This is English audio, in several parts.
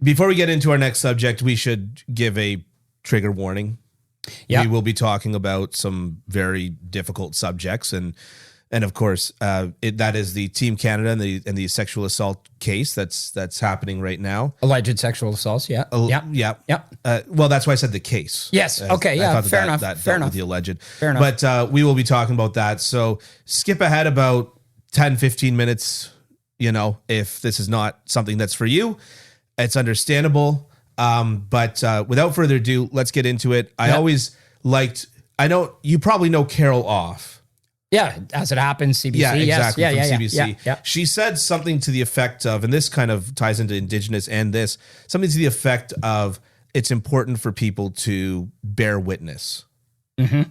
Before we get into our next subject, we should give a trigger warning. Yeah. We will be talking about some very difficult subjects, and of course, that is the Team Canada and the sexual assault case that's happening right now. Alleged sexual assaults. Yeah. Yeah. Well, that's why I said the case. Yes. Okay. Yeah. Fair enough. Fair enough. The alleged. Fair enough. But we will be talking about that. So skip ahead about 10, 15 minutes. If this is not something that's for you, it's understandable. But without further ado, let's get into it. I know you probably know Carol Off. Yeah, as it happens, CBC. Yeah, exactly. Yes. From CBC. Yeah. She said something to the effect of, and this kind of ties into Indigenous and this, something to the effect of, it's important for people to bear witness. Mm-hmm.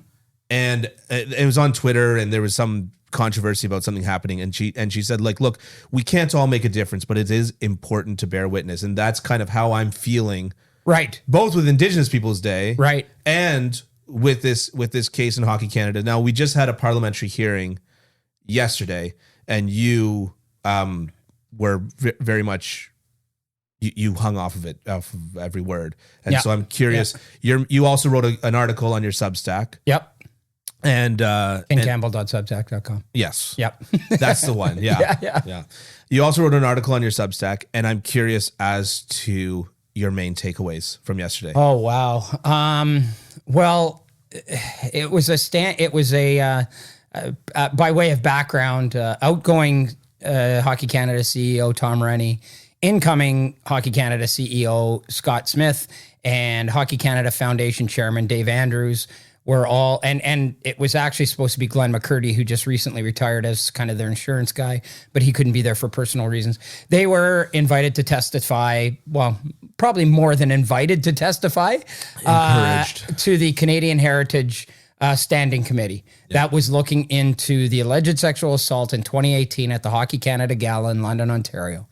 And it was on Twitter, and there was some controversy about something happening, and she said, like, look, we can't all make a difference, but it is important to bear witness. And that's kind of how I'm feeling, right, both with Indigenous Peoples Day, right, and with this case in Hockey Canada. Now, we just had a parliamentary hearing yesterday, and you were very much, you hung off of every word. And so I'm curious, you also wrote an article on your Substack. Yep. And Campbell.substack.com. Yes. Yep. That's the one. Yeah. Yeah. You also wrote an article on your Substack, and I'm curious as to your main takeaways from yesterday. Oh, wow. Well, it was by way of background, outgoing Hockey Canada CEO Tom Rennie, incoming Hockey Canada CEO Scott Smith, and Hockey Canada Foundation Chairman Dave Andrews were all, and it was actually supposed to be Glenn McCurdy, who just recently retired as kind of their insurance guy, but he couldn't be there for personal reasons. They were invited to testify, well, probably more than invited to testify, to the Canadian Heritage Standing Committee that was looking into the alleged sexual assault in 2018 at the Hockey Canada Gala in London, Ontario.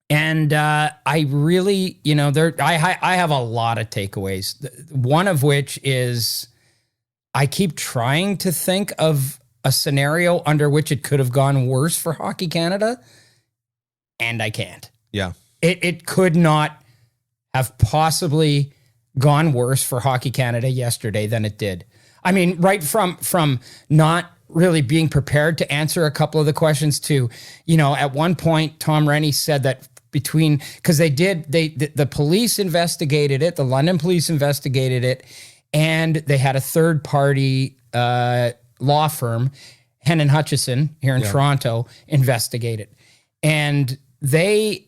And I really, I have a lot of takeaways. One of which is I keep trying to think of a scenario under which it could have gone worse for Hockey Canada, and I can't. Yeah. It could not have possibly gone worse for Hockey Canada yesterday than it did. I mean, right from not really being prepared to answer a couple of the questions to, at one point, Tom Rennie said that because the police investigated it, the London police investigated it, and they had a third party law firm, Hennon Hutchison here in Toronto, investigate it. And they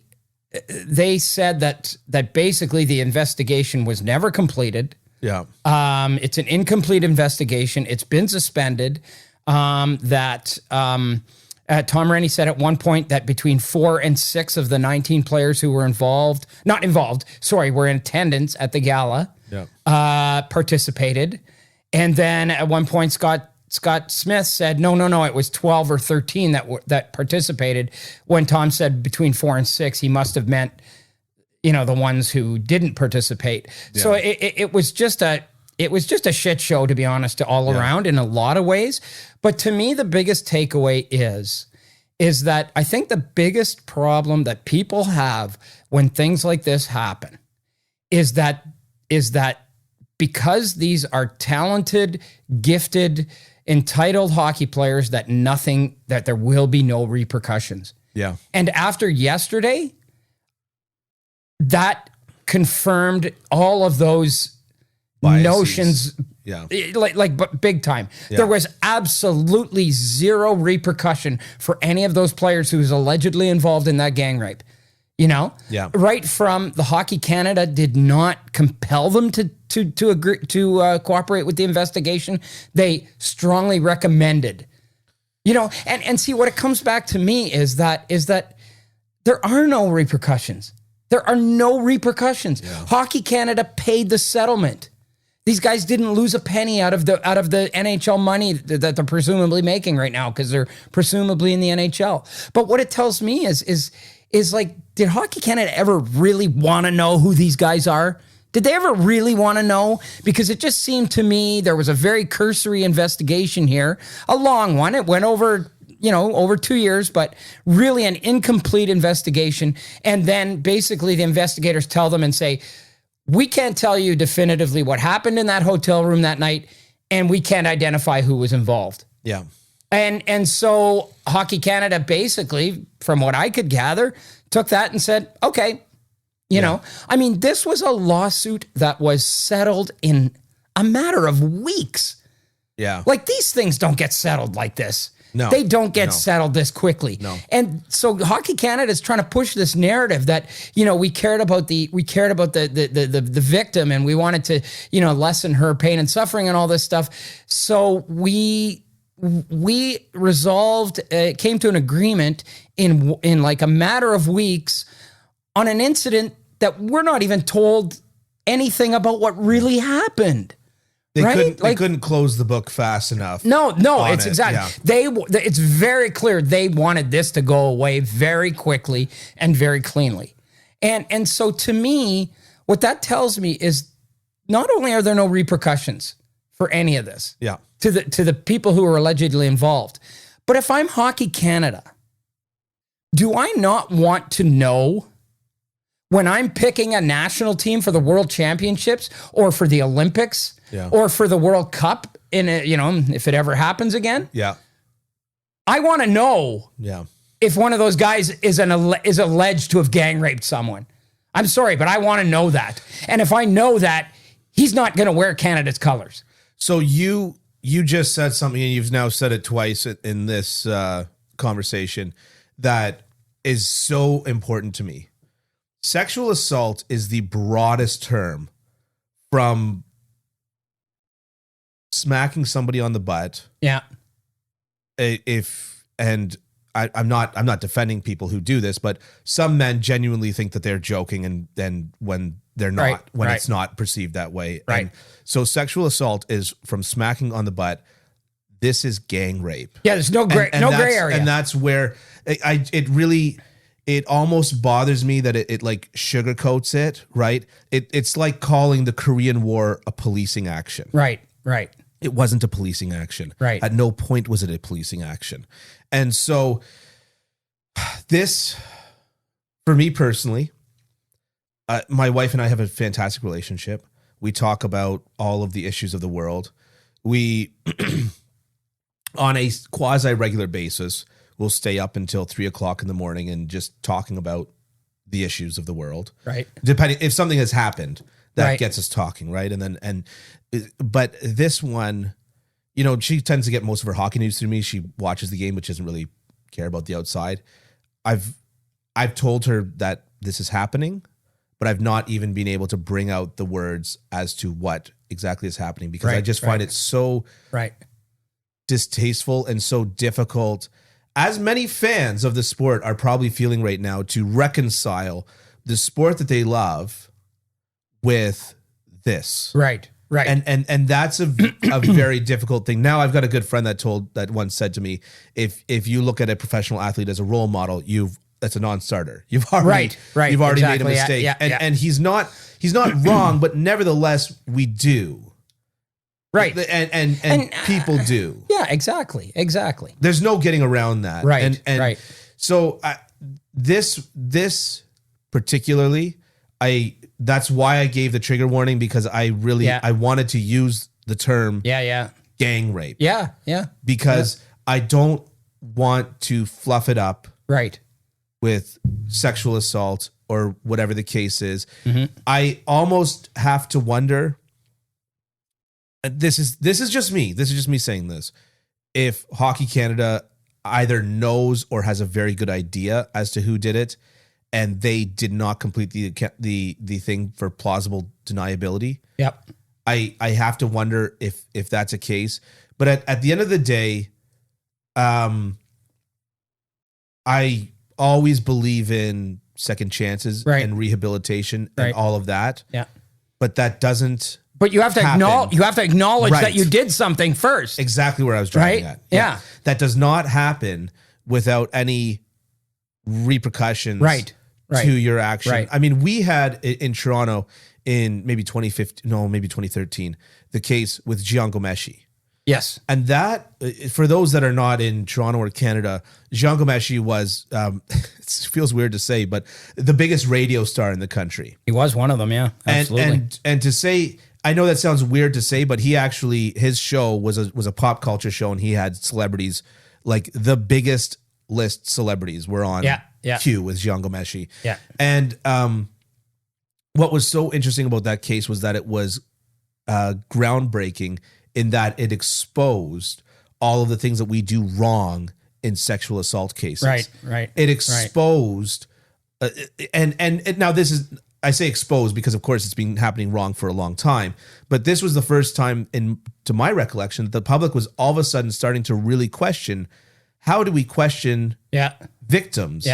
said that basically the investigation was never completed. Yeah. It's an incomplete investigation. It's been suspended. Tom Rennie said at one point that between 4 and 6 of the 19 players who were were in attendance at the gala, participated. And then at one point, Scott Smith said, no, it was 12 or 13 that participated. When Tom said between 4 and 6, he must have meant, the ones who didn't participate. Yeah. So it was just a shit show, to be honest, all around in a lot of ways. But to me, the biggest takeaway is that I think the biggest problem that people have when things like this happen is that because these are talented, gifted, entitled hockey players, that there will be no repercussions. Yeah. And after yesterday, that confirmed all of those biases. Notions, like big time. Yeah. There was absolutely zero repercussion for any of those players who was allegedly involved in that gang rape. Right from the Hockey Canada did not compel them to agree to cooperate with the investigation. They strongly recommended. And see, what it comes back to me is that there are no repercussions. There are no repercussions. Yeah. Hockey Canada paid the settlement. These guys didn't lose a penny out of the NHL money that they're presumably making right now because they're presumably in the NHL. But what it tells me is like, did Hockey Canada ever really want to know who these guys are? Did they ever really want to know? Because it just seemed to me there was a very cursory investigation here, a long one. It went over over 2 years, but really an incomplete investigation. And then basically the investigators tell them and say, we can't tell you definitively what happened in that hotel room that night, and we can't identify who was involved. Yeah. And so Hockey Canada basically, from what I could gather, took that and said, okay, this was a lawsuit that was settled in a matter of weeks. Yeah. Like, these things don't get settled like this. No. They don't get settled this quickly. No. And so Hockey Canada is trying to push this narrative that, we cared about the victim, and we wanted to, lessen her pain and suffering and all this stuff. So we resolved, came to an agreement in like a matter of weeks on an incident that we're not even told anything about what really happened. They couldn't close the book fast enough. No, it's exactly. Yeah. It's very clear they wanted this to go away very quickly and very cleanly. And so to me, what that tells me is not only are there no repercussions for any of this, to the people who are allegedly involved, but if I'm Hockey Canada, do I not want to know when I'm picking a national team for the World Championships or for the Olympics or for the World Cup if it ever happens again? Yeah. I want to know if one of those guys is alleged to have gang raped someone. I'm sorry, but I want to know that. And if I know that, he's not going to wear Canada's colors. So you just said something, and you've now said it twice in this conversation, that is so important to me. Sexual assault is the broadest term, from smacking somebody on the butt. Yeah. I'm not defending people who do this, but some men genuinely think that they're joking, and then when they're not, it's not perceived that way. Right. And so sexual assault is from smacking on the butt. This is gang rape. Yeah. There's no gray area. And that's where it almost bothers me that it like sugarcoats it, right? It's like calling the Korean War a policing action. Right. It wasn't a policing action. Right. At no point was it a policing action. And so this, for me personally, my wife and I have a fantastic relationship. We talk about all of the issues of the world. We, on a quasi-regular basis, we'll stay up until 3:00 in the morning and just talking about the issues of the world. Right. Depending if something has happened that gets us talking, right? But this one, she tends to get most of her hockey news through me. She watches the game, which doesn't really care about the outside. I've told her that this is happening, but I've not even been able to bring out the words as to what exactly is happening, because I just find it so distasteful and so difficult, as many fans of the sport are probably feeling right now, to reconcile the sport that they love with this. Right. And that's a very difficult thing. Now I've got a good friend that once said to me, if you look at a professional athlete as a role model, that's a non-starter. You've already made a mistake. And he's not wrong, but nevertheless we do. Right. And people do. Yeah, exactly. There's no getting around that. Right. And so this particularly, that's why I gave the trigger warning, because I wanted to use the term gang rape. Yeah. Because I don't want to fluff it up with sexual assault or whatever the case is. Mm-hmm. I almost have to wonder, this is just me. This is just me saying this. If Hockey Canada either knows or has a very good idea as to who did it, and they did not complete the thing for plausible deniability. Yep. I have to wonder if that's a case. But at the end of the day, I always believe in second chances and rehabilitation and all of that. Yeah. But that doesn't. But you have to acknowledge that you did something first. Exactly where I was driving at. Yeah. That does not happen without any repercussions to your action. Right. I mean, we had in Toronto in maybe 2013, the case with Gian Gomeshi. Yes. And that, for those that are not in Toronto or Canada, Jean Gomeshi was, it feels weird to say, but the biggest radio star in the country. He was one of them, yeah, absolutely. And to say, I know that sounds weird to say, but he actually, his show was a pop culture show, and he had celebrities, like the biggest list celebrities were on Q with Jean Gomeshi. Yeah. And what was so interesting about that case was that it was groundbreaking in that it exposed all of the things that we do wrong in sexual assault cases. Right. It exposed, and now this is, I say exposed because of course it's been happening wrong for a long time, but this was the first time to my recollection, that the public was all of a sudden starting to really question, how do we question victims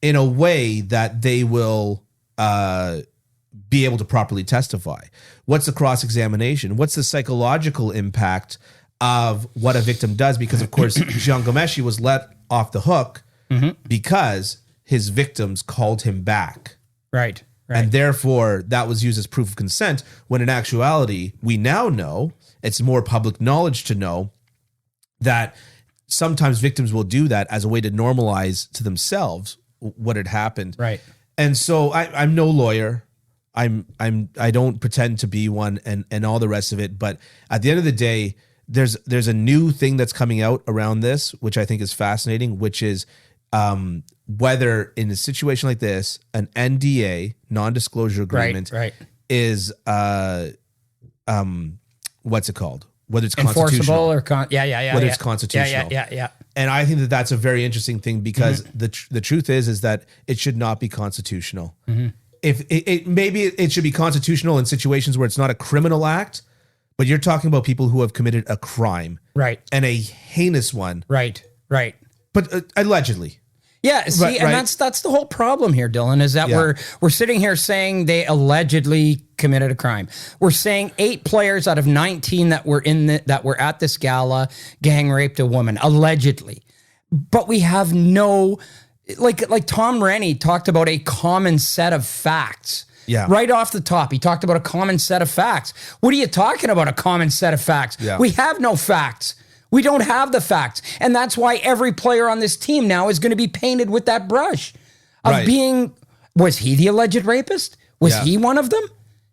in a way that they will be able to properly testify? What's the cross-examination? What's the psychological impact of what a victim does? Because, of course, Jean Gomeshi was let off the hook because his victims called him back. Right. And therefore, that was used as proof of consent, when in actuality, we now know, it's more public knowledge to know, that sometimes victims will do that as a way to normalize to themselves what had happened. Right. And so I'm no lawyer. I don't pretend to be one, and all the rest of it. But at the end of the day, there's a new thing that's coming out around this, which I think is fascinating, which is whether in a situation like this, an NDA, non-disclosure agreement, is what's it called? Whether it's enforceable or whether it's constitutional. Yeah. And I think that that's a very interesting thing, because the truth is that it should not be constitutional. If maybe it should be constitutional in situations where it's not a criminal act, but you're talking about people who have committed a crime, and a heinous one, right. But allegedly. Yeah, see, and that's the whole problem here, Dylan, is that we're sitting here saying they allegedly committed a crime. We're saying 8 players out of 19 that were that were at this gala gang raped a woman, allegedly. But we have no, like Tom Rennie talked about a common set of facts. Yeah. Right off the top, he talked about a common set of facts. What are you talking about, a common set of facts? Yeah. We have no facts. We don't have the facts. And that's why every player on this team now is going to be painted with that brush of being, was he the alleged rapist? Was he one of them?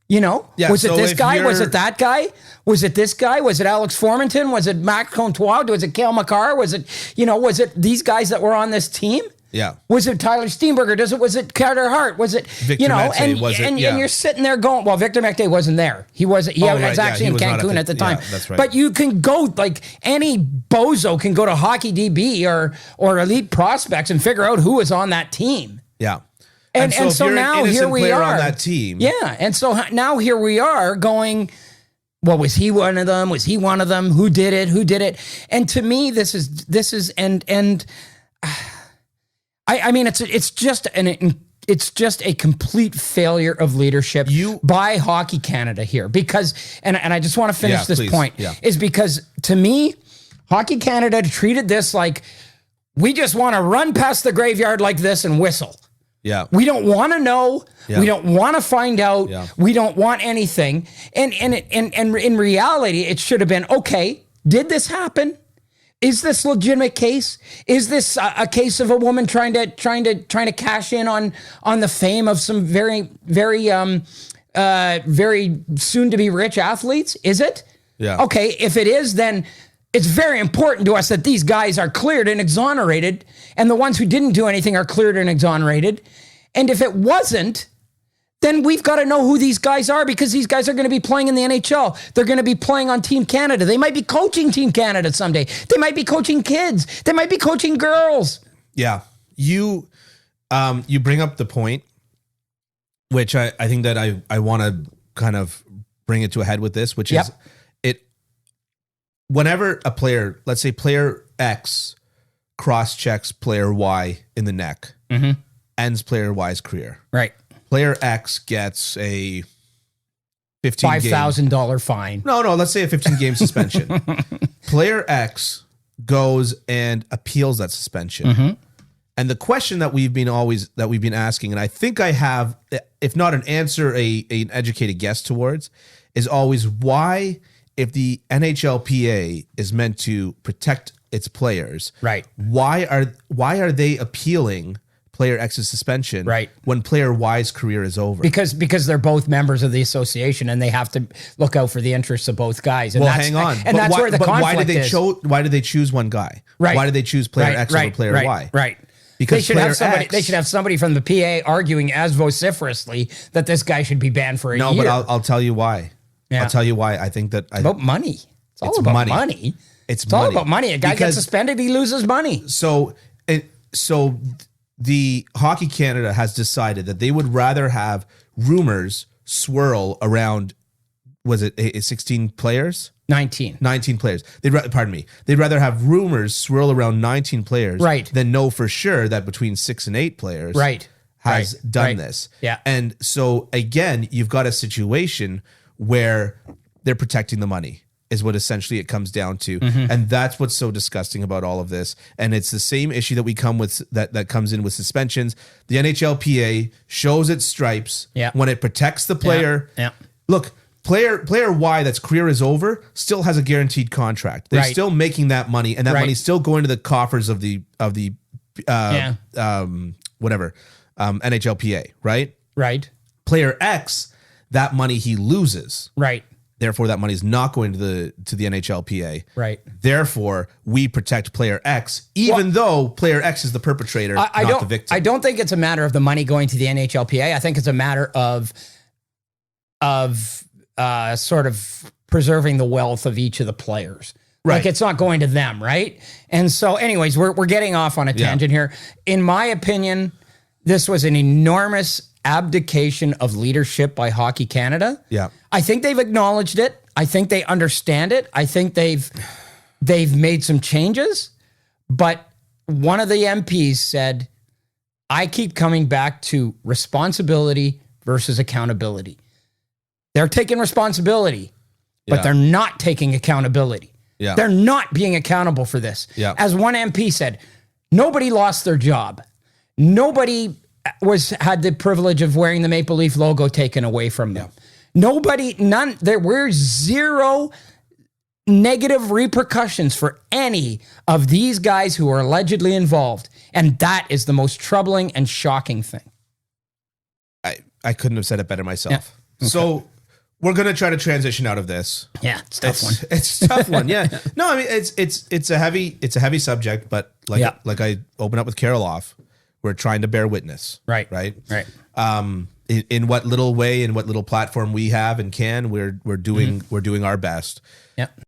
You know? Yeah, was it this guy? Was it that guy? Was it this guy? Was it Alex Formanton? Was it Max Comtois? Was it Cale Makar? Was it these guys that were on this team? Yeah. Was it Tyler Steenberger? Was it Carter Hart? Was it Victor Mete, and you're sitting there going, well, Victor Mete wasn't there. He wasn't. He was actually in Cancun at the time. Yeah, that's right. But you can go, like any bozo can go to Hockey DB or Elite Prospects and figure out who was on that team. Yeah. And so now here we are on that team. Yeah. And so now here we are going, well, was he one of them? Was he one of them? Who did it? And to me, this is I mean, it's just a complete failure of leadership by Hockey Canada here, because, and I just want to finish this point, is because to me, Hockey Canada treated this like, we just want to run past the graveyard like this and whistle. Yeah. We don't want to know. Yeah. We don't want to find out. Yeah. We don't want anything. And in reality, it should have been, okay, did this happen? Is this a legitimate case? Is this a case of a woman trying to cash in on the fame of some very soon to be rich athletes? Is it? Yeah. Okay, if it is, then it's very important to us that these guys are cleared and exonerated, and the ones who didn't do anything are cleared and exonerated. And if it wasn't, then we've got to know who these guys are, because these guys are going to be playing in the NHL. They're going to be playing on Team Canada. They might be coaching Team Canada someday. They might be coaching kids. They might be coaching girls. Yeah. You bring up the point, which I think that I want to kind of bring it to a head with this, which is whenever a player, let's say player X cross-checks player Y in the neck, ends player Y's career. Right. Player X gets a $5,000 fine. No, let's say a 15-game suspension. Player X goes and appeals that suspension. And the question that we've been asking, and I think I have, if not an answer, an educated guess towards, is always, why if the NHLPA is meant to protect its players, right? Why are they appealing player X's suspension, right, when player Y's career is over? Because they're both members of the association and they have to look out for the interests of both guys. And hang on, and that's where the conflict is. Why did they choose one guy? Right. Why did they choose player X over player Y? Right. Because they should have somebody from the PA arguing as vociferously that this guy should be banned for a year. No, but I'll tell you why. Yeah. I'll tell you why. I think that it's about money. It's all about money. It's all about money. A guy gets suspended, he loses money. So the Hockey Canada has decided that they would rather have rumors swirl around, was it 16 players? 19 players. They'd rather have rumors swirl around 19 players, right, than know for sure that between 6 and 8 players, right, has done this. Yeah. And so again, you've got a situation where they're protecting the money, is what essentially it comes down to. Mm-hmm. And that's what's so disgusting about all of this. And it's the same issue that we come with, that comes in with suspensions. The NHLPA shows its stripes when it protects the player. Yeah. Look, player Y, that's career is over, still has a guaranteed contract. They're still making that money, and that money's still going to the coffers of the NHLPA, right? Right. Player X, that money he loses. Right. Therefore, that money is not going to the NHLPA. Right. Therefore, we protect player X, even though player X is the perpetrator, not the victim. I don't think it's a matter of the money going to the NHLPA. I think it's a matter of sort of preserving the wealth of each of the players. Right. Like, it's not going to them, right? And so, anyways, we're getting off on a tangent here. In my opinion, this was an enormous abdication of leadership by Hockey Canada. Yeah. I think they've acknowledged it. I think they understand it. I think they've made some changes. But one of the MPs said, I keep coming back to responsibility versus accountability. They're taking responsibility, but they're not taking accountability. Yeah. They're not being accountable for this. Yeah. As one MP said, nobody lost their job. Nobody had the privilege of wearing the Maple Leaf logo taken away from them. Yeah. There were zero negative repercussions for any of these guys who are allegedly involved. And that is the most troubling and shocking thing. I couldn't have said it better myself. Yeah. Okay. So we're going to try to transition out of this. Yeah, it's a tough one. It's a tough one. Yeah. No, I mean, it's a heavy subject, but like I open up with Carol off, we're trying to bear witness. Right. In what little way, in what little platform we have and can, we're doing our best. Yep.